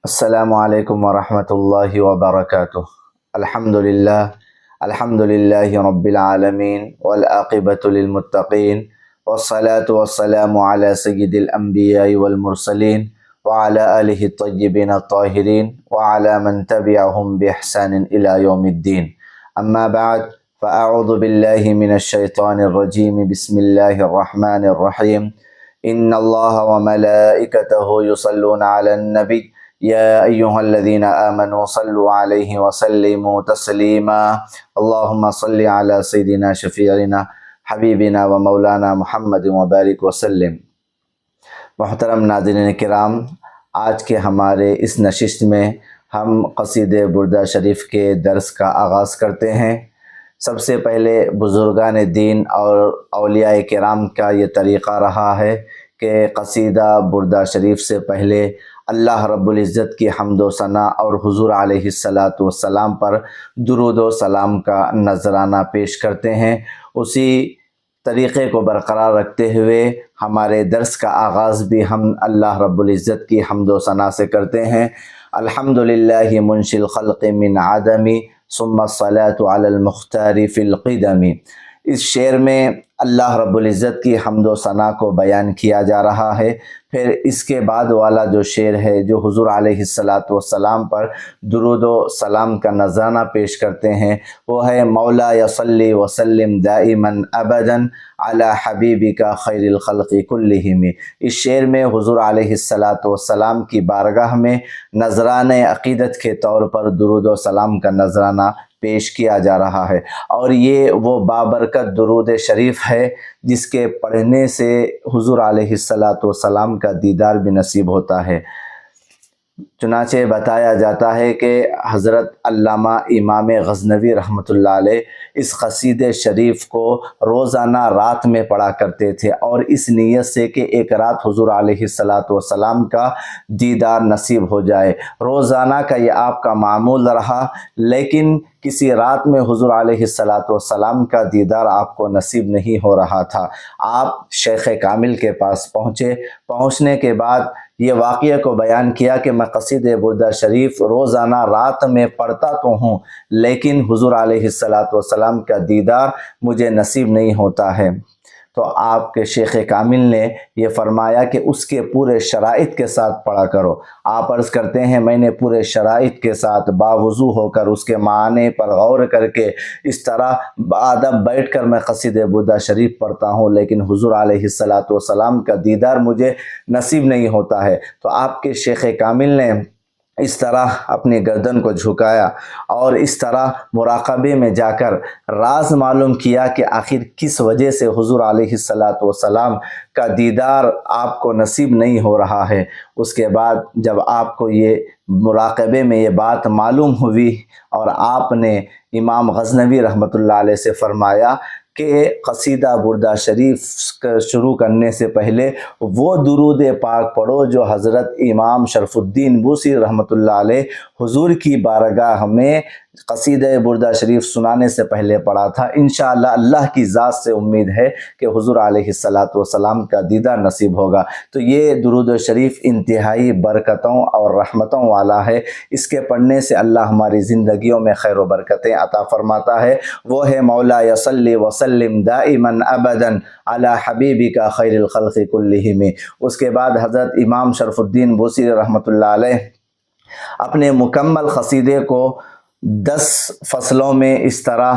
السلام علیکم ورحمۃ اللہ وبرکاتہ۔ الحمد للہ رب العالمین والعاقبۃ للمتقین والصلاة والسلام علی سید الانبیاء والمرسلین وعلی آلہ الطیبین الطاہرین وعلی من تبعہم بإحسان الی یوم الدین، اما بعد فاعوذ باللہ من الشیطان الرجیم، بسم اللہ الرحمن الرحیم۔ ان اللہ وملائکتہ یصلون علی النبی یا ایہا الذین آمنوا صلوا علیہ وسلموا تسلیما، اللہم صل علی سیدنا شفیعنا حبیبنا و مولانا محمد وبارک وسلم۔ محترم ناظرین کرام، آج کے ہمارے اس نشست میں ہم قصیدہ بردہ شریف کے درس کا آغاز کرتے ہیں۔ سب سے پہلے بزرگان دین اور اولیاء کرام کا یہ طریقہ رہا ہے کہ قصیدہ بردہ شریف سے پہلے اللہ رب العزت کی حمد و ثنا اور حضور علیہ السلام پر درود و سلام کا نذرانہ پیش کرتے ہیں۔ اسی طریقے کو برقرار رکھتے ہوئے ہمارے درس کا آغاز بھی ہم اللہ رب العزت کی حمد و ثنا سے کرتے ہیں۔ الحمدللہ منشی الخلق من عدمی ثم الصلاة علی المختار فی القدم۔ اس شعر میں اللہ رب العزت کی حمد و ثنا کو بیان کیا جا رہا ہے۔ پھر اس کے بعد والا جو شعر ہے جو حضور علیہ السلام پر درود و سلام کا نذرانہ پیش کرتے ہیں، وہ ہے مولا صلی وسلم دائما ابدا علی حبیبک خیر الخلق کلہم۔ اس شعر میں حضور علیہ السلام کی بارگاہ میں نذرانہ عقیدت کے طور پر درود و سلام کا نذرانہ پیش کیا جا رہا ہے، اور یہ وہ بابرکت درود شریف ہے جس کے پڑھنے سے حضور علیہ السلام کا دیدار بھی نصیب ہوتا ہے۔ چنانچہ بتایا جاتا ہے کہ حضرت علامہ امام غزنوی رحمۃ اللہ علیہ اس قصیدہ شریف کو روزانہ رات میں پڑھا کرتے تھے، اور اس نیت سے کہ ایک رات حضور علیہ السلام کا دیدار نصیب ہو جائے۔ روزانہ کا یہ آپ کا معمول رہا، لیکن کسی رات میں حضور علیہ السلام کا دیدار آپ کو نصیب نہیں ہو رہا تھا۔ آپ شیخ کامل کے پاس پہنچنے کے بعد یہ واقعہ کو بیان کیا کہ میں قصیدہ بردہ شریف روزانہ رات میں پڑھتا تو ہوں، لیکن حضور علیہ السلام کا دیدار مجھے نصیب نہیں ہوتا ہے۔ تو آپ کے شیخ کامل نے یہ فرمایا کہ اس کے پورے شرائط کے ساتھ پڑھا کرو۔ آپ عرض کرتے ہیں میں نے پورے شرائط کے ساتھ باوضو ہو کر اس کے معنی پر غور کر کے اس طرح بادب بیٹھ کر میں قصیدہ بردہ شریف پڑھتا ہوں، لیکن حضور علیہ السلام کا دیدار مجھے نصیب نہیں ہوتا ہے۔ تو آپ کے شیخ کامل نے اس طرح اپنی گردن کو جھکایا اور اس طرح مراقبے میں جا کر راز معلوم کیا کہ آخر کس وجہ سے حضور علیہ السلام کا دیدار آپ کو نصیب نہیں ہو رہا ہے۔ اس کے بعد جب آپ کو یہ مراقبے میں یہ بات معلوم ہوئی اور آپ نے امام غزنوی رحمۃ اللہ علیہ سے فرمایا کہ قصیدہ بردہ شریف شروع کرنے سے پہلے وہ درود پاک پڑھو جو حضرت امام شرف الدین بوسی رحمۃ اللہ علیہ حضور کی بارگاہ میں قصیدہ بردہ شریف سنانے سے پہلے پڑھا تھا۔ انشاءاللہ اللہ کی ذات سے امید ہے کہ حضور علیہ السلام کا دیدار نصیب ہوگا۔ تو یہ درود شریف انتہائی برکتوں اور رحمتوں والا ہے، اس کے پڑھنے سے اللہ ہماری زندگیوں میں خیر و برکتیں عطا فرماتا ہے۔ وہ ہے مولا صلی وسلم دائما ابدا علی حبیبک خیر الخلق کلہم۔ اس کے بعد حضرت امام شرف الدین بوسی رحمۃ اللہ علیہ اپنے مکمل قصیدے کو 10 فصلوں میں اس طرح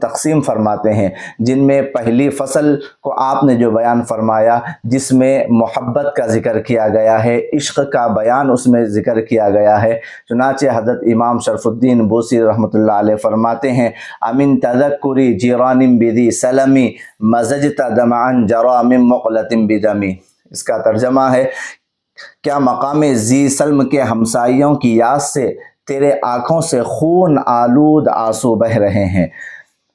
تقسیم فرماتے ہیں، جن میں پہلی فصل کو آپ نے جو بیان فرمایا جس میں محبت کا ذکر کیا گیا ہے، عشق کا بیان اس میں ذکر کیا گیا ہے۔ چنانچہ حضرت امام شرف الدین بوسی رحمۃ اللہ علیہ فرماتے ہیں امن تذکری جیران بدی سلمی مزجت دمعا جرا من مقلۃ بدمی۔ اس کا ترجمہ ہے کیا مقام ذی سلم کے ہمسائیوں کی یاد سے تیرے آنکھوں سے خون آلود آنسو بہ رہے ہیں۔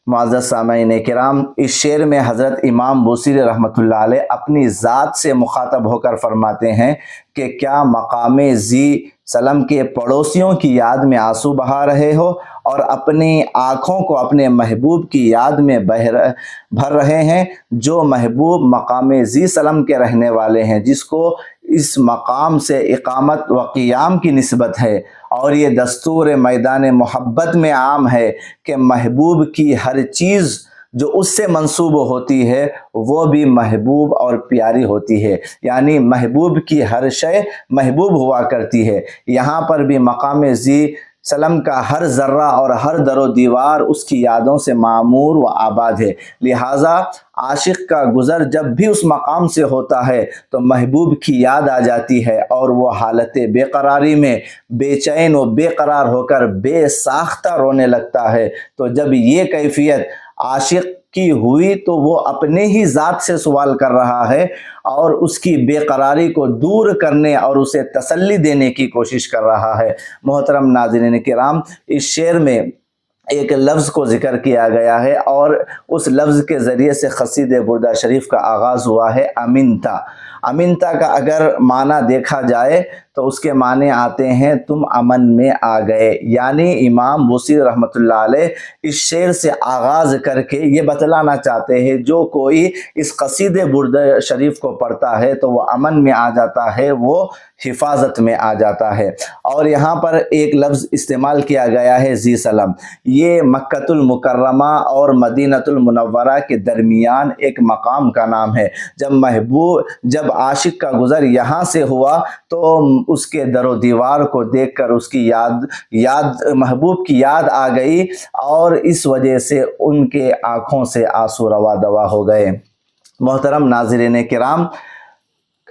معزز سامعین کرام، اس شعر میں حضرت امام بوصیری رحمۃ اللہ علیہ اپنی ذات سے مخاطب ہو کر فرماتے ہیں کہ کیا مقام ذی سلم کے پڑوسیوں کی یاد میں آنسو بہا رہے ہو اور اپنی آنکھوں کو اپنے محبوب کی یاد میں بھر رہے ہیں، جو محبوب مقام ذی سلم کے رہنے والے ہیں، جس کو اس مقام سے اقامت و قیام کی نسبت ہے، اور یہ دستور میدان محبت میں عام ہے کہ محبوب کی ہر چیز جو اس سے منسوب ہوتی ہے وہ بھی محبوب اور پیاری ہوتی ہے، یعنی محبوب کی ہر شے محبوب ہوا کرتی ہے۔ یہاں پر بھی مقام ذی سلم کا ہر ذرہ اور ہر در و دیوار اس کی یادوں سے معمور و آباد ہے، لہٰذا عاشق کا گزر جب بھی اس مقام سے ہوتا ہے تو محبوب کی یاد آ جاتی ہے، اور وہ حالت بے قراری میں بے چین و بے قرار ہو کر بے ساختہ رونے لگتا ہے۔ تو جب یہ کیفیت عاشق کی ہوئی تو وہ اپنے ہی ذات سے سوال کر رہا ہے، اور اس کی بے قراری کو دور کرنے اور اسے تسلی دینے کی کوشش کر رہا ہے۔ محترم ناظرین کرام، اس شعر میں ایک لفظ کو ذکر کیا گیا ہے، اور اس لفظ کے ذریعے سے قصیدہ بردہ شریف کا آغاز ہوا ہے امنتا۔ امنتا کا اگر معنی دیکھا جائے تو اس کے معنی آتے ہیں تم امن میں آ گئے، یعنی امام بوصیری رحمۃ اللہ علیہ اس شعر سے آغاز کر کے یہ بتلانا چاہتے ہیں جو کوئی اس قصیدہ بردہ شریف کو پڑھتا ہے تو وہ امن میں آ جاتا ہے، وہ حفاظت میں آ جاتا ہے۔ اور یہاں پر ایک لفظ استعمال کیا گیا ہے ذی سلم، یہ مکۃ المکرمہ اور مدینۃ المنورہ کے درمیان ایک مقام کا نام ہے۔ جب عاشق کا گزر یہاں سے ہوا تو اس کے در و دیوار کو دیکھ کر اس کی محبوب کی یاد آ گئی، اور اس وجہ سے ان کے آنکھوں سے آنسو روا دوا ہو گئے۔ محترم ناظرین کرام،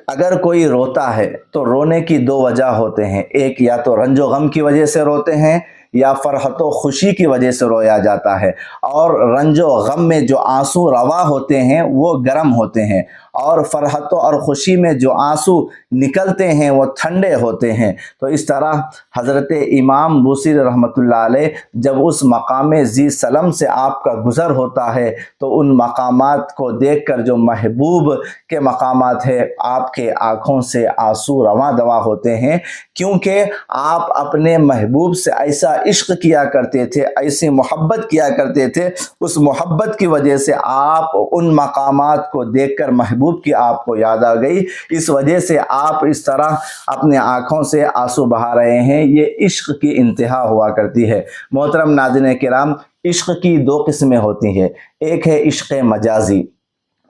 اگر کوئی روتا ہے تو رونے کی دو وجہ ہوتے ہیں، ایک یا تو رنج و غم کی وجہ سے روتے ہیں، یا فرحت و خوشی کی وجہ سے رویا جاتا ہے۔ اور رنج و غم میں جو آنسو روا ہوتے ہیں وہ گرم ہوتے ہیں، اور فرحت اور خوشی میں جو آنسو نکلتے ہیں وہ ٹھنڈے ہوتے ہیں۔ تو اس طرح حضرت امام بوصیری رحمۃ اللہ علیہ جب اس مقام ذی سلم سے آپ کا گزر ہوتا ہے تو ان مقامات کو دیکھ کر جو محبوب کے مقامات ہیں آپ کے آنکھوں سے آنسو رواں دوا ہوتے ہیں، کیونکہ آپ اپنے محبوب سے ایسا عشق کیا کرتے تھے، ایسی محبت کیا کرتے تھے، اس محبت کی وجہ سے آپ ان مقامات کو دیکھ کر محبوب کی آپ کو یاد آ گئی، اس وجہ سے آپ اس طرح اپنے آنکھوں سے آنسو بہا رہے ہیں۔ یہ عشق کی انتہا ہوا کرتی ہے۔ محترم ناظرین کرام، عشق کی دو قسمیں ہوتی ہیں، ایک ہے عشق مجازی،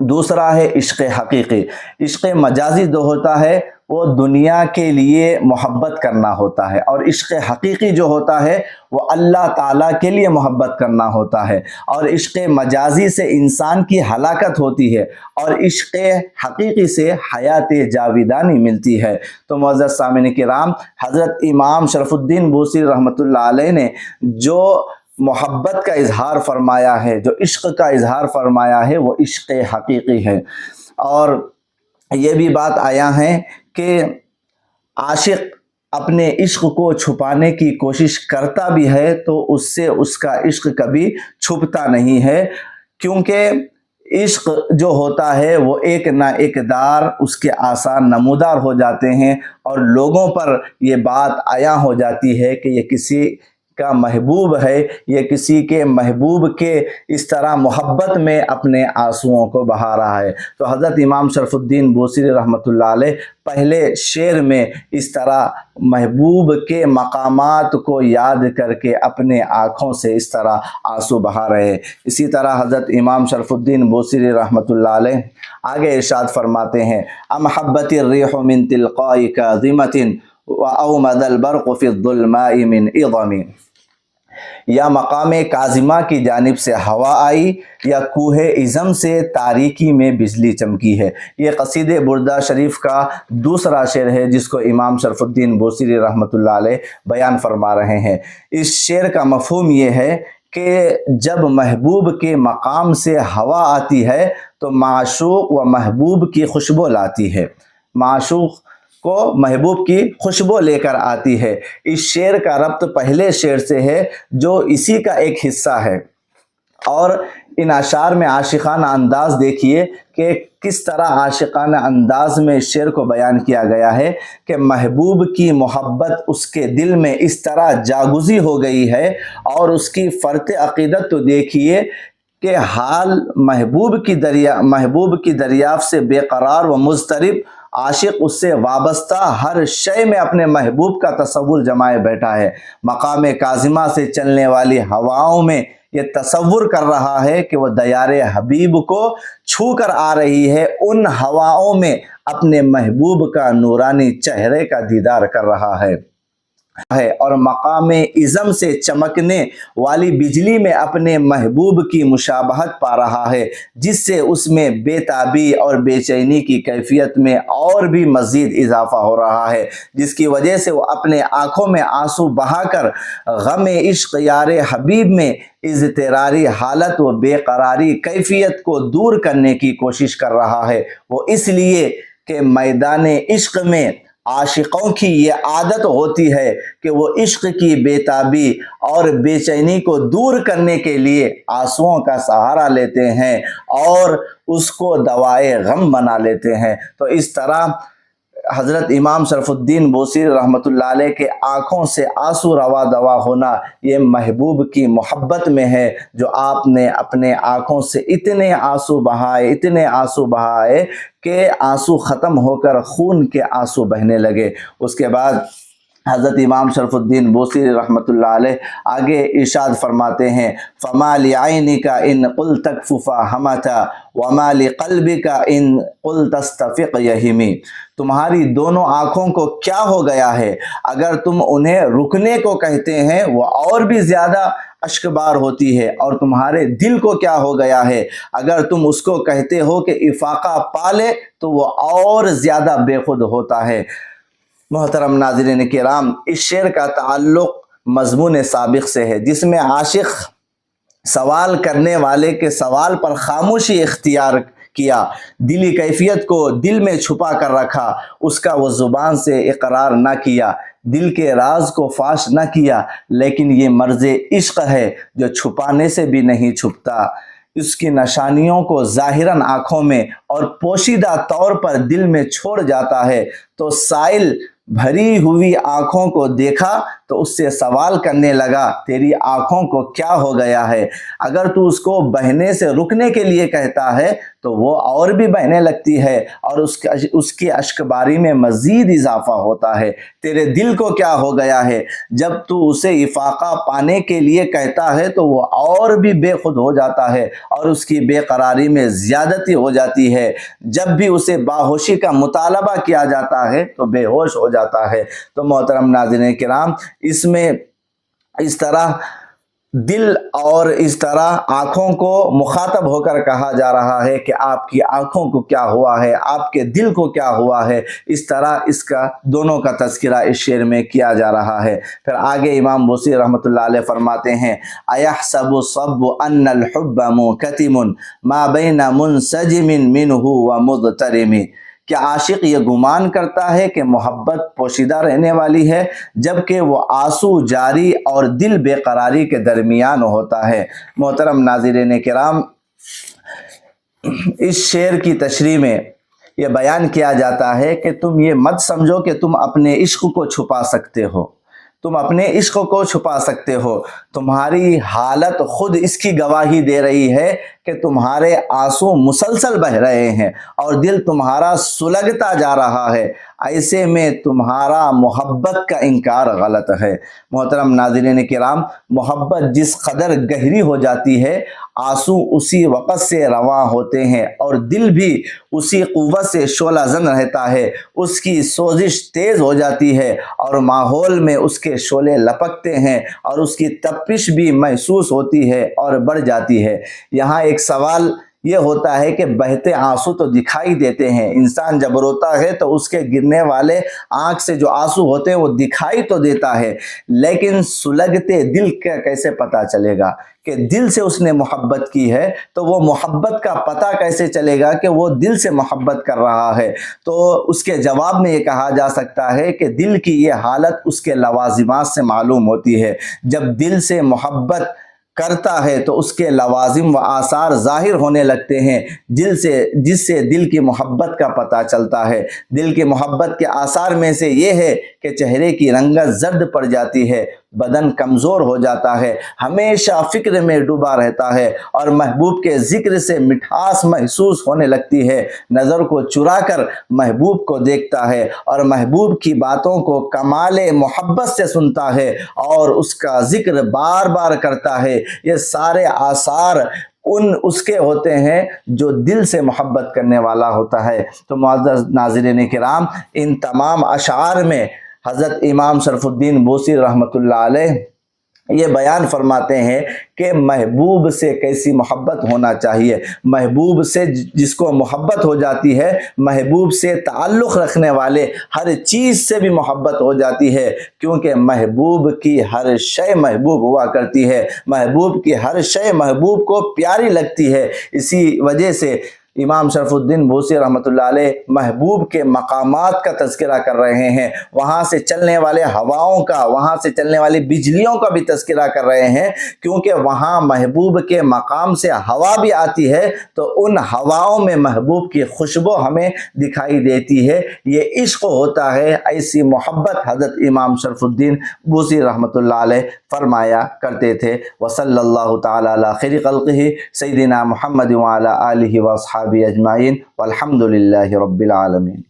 دوسرا ہے عشق حقیقی۔ عشق مجازی جو ہوتا ہے وہ دنیا کے لیے محبت کرنا ہوتا ہے، اور عشق حقیقی جو ہوتا ہے وہ اللہ تعالیٰ کے لیے محبت کرنا ہوتا ہے۔ اور عشق مجازی سے انسان کی ہلاکت ہوتی ہے، اور عشق حقیقی سے حیات جاویدانی ملتی ہے۔ تو معزز سامعین کرام، حضرت امام شرف الدین بوصیری رحمۃ اللہ علیہ نے جو محبت کا اظہار فرمایا ہے، جو عشق کا اظہار فرمایا ہے، وہ عشق حقیقی ہے۔ اور یہ بھی بات آیا ہے کہ عاشق اپنے عشق کو چھپانے کی کوشش کرتا بھی ہے تو اس سے اس کا عشق کبھی چھپتا نہیں ہے، کیونکہ عشق جو ہوتا ہے وہ ایک نہ ایک دار اس کے آثار نمودار ہو جاتے ہیں، اور لوگوں پر یہ بات عیاں ہو جاتی ہے کہ یہ کسی کا محبوب ہے، یہ کسی کے محبوب کے اس طرح محبت میں اپنے آنسوؤں کو بہا رہا ہے۔ تو حضرت امام شرف الدین بوصیری رحمۃ اللہ علیہ پہلے شعر میں اس طرح محبوب کے مقامات کو یاد کر کے اپنے آنکھوں سے اس طرح آنسو بہا رہے ہیں۔ اسی طرح حضرت امام شرف الدین بوصیری رحمۃ اللہ علیہ آگے ارشاد فرماتے ہیں، امحبت الریح من تلقاء کاظمۃ واومد البرق فی الظلماء من اظم، یا مقام کاظمہ کی جانب سے ہوا آئی، یا کوہ اعظم سے تاریکی میں بجلی چمکی ہے۔ یہ قصیدہ بردہ شریف کا دوسرا شعر ہے جس کو امام شرف الدین بوصیری رحمۃ اللہ علیہ بیان فرما رہے ہیں۔ اس شعر کا مفہوم یہ ہے کہ جب محبوب کے مقام سے ہوا آتی ہے تو معشوق و محبوب کی خوشبو لاتی ہے، معشوق کو محبوب کی خوشبو لے کر آتی ہے۔ اس شعر کا ربط پہلے شعر سے ہے جو اسی کا ایک حصہ ہے، اور ان اشعار میں عاشقانہ انداز دیکھیے کہ کس طرح عاشقانہ انداز میں اس شعر کو بیان کیا گیا ہے کہ محبوب کی محبت اس کے دل میں اس طرح جاگزی ہو گئی ہے، اور اس کی فرط عقیدت تو دیکھیے کہ حال محبوب کی دریافت سے بے قرار و مضطرب عاشق اس سے وابستہ ہر شے میں اپنے محبوب کا تصور جمائے بیٹھا ہے۔ مقام کاظمہ سے چلنے والی ہواؤں میں یہ تصور کر رہا ہے کہ وہ دیار حبیب کو چھو کر آ رہی ہے، ان ہواؤں میں اپنے محبوب کا نورانی چہرے کا دیدار کر رہا ہے اور مقام اعظم سے چمکنے والی بجلی میں اپنے محبوب کی مشابہت پا رہا ہے، جس سے اس میں بے تابی اور بے چینی کی کیفیت میں اور بھی مزید اضافہ ہو رہا ہے، جس کی وجہ سے وہ اپنے آنکھوں میں آنسو بہا کر غم عشق یار حبیب میں اضطراری حالت و بے قراری کیفیت کو دور کرنے کی کوشش کر رہا ہے۔ وہ اس لیے کہ میدان عشق میں عاشقوں کی یہ عادت ہوتی ہے کہ وہ عشق کی بے تابی اور بے چینی کو دور کرنے کے لیے آنسوؤں کا سہارا لیتے ہیں اور اس کو دوائے غم بنا لیتے ہیں۔ تو اس طرح حضرت امام شرف الدین بوصیری رحمۃ اللہ علیہ کے آنکھوں سے آنسو روا دوا ہونا یہ محبوب کی محبت میں ہے، جو آپ نے اپنے آنکھوں سے اتنے آنسو بہائے کہ آنسو ختم ہو کر خون کے آنسو بہنے لگے۔ اس کے بعد حضرت امام شرف الدین بوصیری رحمۃ اللہ علیہ آگے ارشاد فرماتے ہیں، فَمَا لِعَيْنِكَ إِن قُلْتَ اكْفُ فَهَمَتَ وَمَا لِقَلْبِكَ إِن قُلْتَ اسْتَفِقْ يَهِمِ۔ تمہاری دونوں آنکھوں کو کیا ہو گیا ہے؟ اگر تم انہیں رکنے کو کہتے ہیں وہ اور بھی زیادہ اشکبار ہوتی ہے، اور تمہارے دل کو کیا ہو گیا ہے؟ اگر تم اس کو کہتے ہو کہ افاقہ پالے تو وہ اور زیادہ بے خود ہوتا ہے۔ محترم ناظرین کرام، اس شعر کا تعلق مضمون سابق سے ہے، جس میں عاشق سوال کرنے والے کے سوال پر خاموشی اختیار کیا، دلی کیفیت کو دل میں چھپا کر رکھا، اس کا وہ زبان سے اقرار نہ کیا، دل کے راز کو فاش نہ کیا، لیکن یہ مرض عشق ہے جو چھپانے سے بھی نہیں چھپتا۔ اس کی نشانیوں کو ظاہراً آنکھوں میں اور پوشیدہ طور پر دل میں چھوڑ جاتا ہے۔ تو سائل بھری ہوئی آنکھوں کو دیکھا تو اس سے سوال کرنے لگا، تیری آنکھوں کو کیا ہو گیا ہے؟ اگر تو اس کو بہنے سے رکنے کے لیے کہتا ہے تو وہ اور بھی بہنے لگتی ہے اور اس کی اشکباری میں مزید اضافہ ہوتا ہے۔ تیرے دل کو کیا ہو گیا ہے؟ جب تو اسے افاقہ پانے کے لیے کہتا ہے تو وہ اور بھی بے خود ہو جاتا ہے اور اس کی بے قراری میں زیادتی ہو جاتی ہے۔ جب بھی اسے باہوشی کا مطالبہ کیا جاتا ہے تو بے ہوش ہو جاتا ہے۔ تو محترم ناظرین کرام، اس میں اس طرح دل اور اس طرح آنکھوں کو مخاطب ہو کر کہا جا رہا ہے کہ آپ کی آنکھوں کو کیا ہوا ہے، آپ کے دل کو کیا ہوا ہے، اس طرح اس کا دونوں کا تذکرہ اس شعر میں کیا جا رہا ہے۔ پھر آگے امام بوصیری رحمۃ اللہ علیہ فرماتے ہیں، اَيَحْسَبُ الصَّبُّ أَنَّ الْحُبَّ مُنْكَتِمٌ مَا بَيْنَ مُنْسَجِمٍ مِّنْهُ وَمُضْطَرِمٍ۔ کیا عاشق یہ گمان کرتا ہے کہ محبت پوشیدہ رہنے والی ہے، جبکہ وہ آنسو جاری اور دل بے قراری کے درمیان ہوتا ہے؟ محترم ناظرین کرام، اس شعر کی تشریح میں یہ بیان کیا جاتا ہے کہ تم یہ مت سمجھو کہ تم اپنے عشق کو چھپا سکتے ہو، تم اپنے عشق کو چھپا سکتے ہو، تمہاری حالت خود اس کی گواہی دے رہی ہے کہ تمہارے آنسو مسلسل بہہ رہے ہیں اور دل تمہارا سلگتا جا رہا ہے، ایسے میں تمہارا محبت کا انکار غلط ہے۔ محترم ناظرین کرام، محبت جس قدر گہری ہو جاتی ہے، آنسو اسی وقت سے رواں ہوتے ہیں اور دل بھی اسی قوت سے شعلہ زن رہتا ہے، اس کی سوزش تیز ہو جاتی ہے اور ماحول میں اس کے شعلے لپکتے ہیں اور اس کی تپش بھی محسوس ہوتی ہے اور بڑھ جاتی ہے۔ یہاں ایک سوال یہ ہوتا ہے کہ بہتے آنسو تو دکھائی دیتے ہیں، انسان جب روتا ہے تو اس کے گرنے والے آنکھ سے جو آنسو ہوتے ہیں وہ دکھائی تو دیتا ہے، لیکن سلگتے دل کا کیسے پتہ چلے گا کہ دل سے اس نے محبت کی ہے؟ تو وہ محبت کا پتہ کیسے چلے گا کہ وہ دل سے محبت کر رہا ہے؟ تو اس کے جواب میں یہ کہا جا سکتا ہے کہ دل کی یہ حالت اس کے لوازمات سے معلوم ہوتی ہے۔ جب دل سے محبت کرتا ہے تو اس کے لوازم و آثار ظاہر ہونے لگتے ہیں، جس سے دل کی محبت کا پتہ چلتا ہے۔ دل کی محبت کے آثار میں سے یہ ہے کہ چہرے کی رنگت زرد پڑ جاتی ہے، بدن کمزور ہو جاتا ہے، ہمیشہ فکر میں ڈوبا رہتا ہے اور محبوب کے ذکر سے مٹھاس محسوس ہونے لگتی ہے، نظر کو چرا کر محبوب کو دیکھتا ہے اور محبوب کی باتوں کو کمال محبت سے سنتا ہے اور اس کا ذکر بار بار کرتا ہے۔ یہ سارے آثار اس کے ہوتے ہیں جو دل سے محبت کرنے والا ہوتا ہے۔ تو معزز ناظرین کرام، ان تمام اشعار میں حضرت امام شرف الدین بوصیری رحمۃ اللہ علیہ یہ بیان فرماتے ہیں کہ محبوب سے کیسی محبت ہونا چاہیے۔ محبوب سے جس کو محبت ہو جاتی ہے، محبوب سے تعلق رکھنے والے ہر چیز سے بھی محبت ہو جاتی ہے، کیونکہ محبوب کی ہر شے محبوب ہوا کرتی ہے، محبوب کی ہر شے محبوب کو پیاری لگتی ہے۔ اسی وجہ سے امام شرف الدین بوصیری رحمۃ اللہ علیہ محبوب کے مقامات کا تذکرہ کر رہے ہیں، وہاں سے چلنے والے ہواؤں کا، وہاں سے چلنے والی بجلیوں کا بھی تذکرہ کر رہے ہیں، کیونکہ وہاں محبوب کے مقام سے ہوا بھی آتی ہے تو ان ہواؤں میں محبوب کی خوشبو ہمیں دکھائی دیتی ہے۔ یہ عشق ہوتا ہے، ایسی محبت حضرت امام شرف الدین بوصیری رحمۃ اللہ علیہ فرمایا کرتے تھے۔ وصلی اللہ تعالی علی خیر خلقہ سیدنا محمد وعلی آلہ واصحابہ اجمعین والحمد للہ رب العالمین۔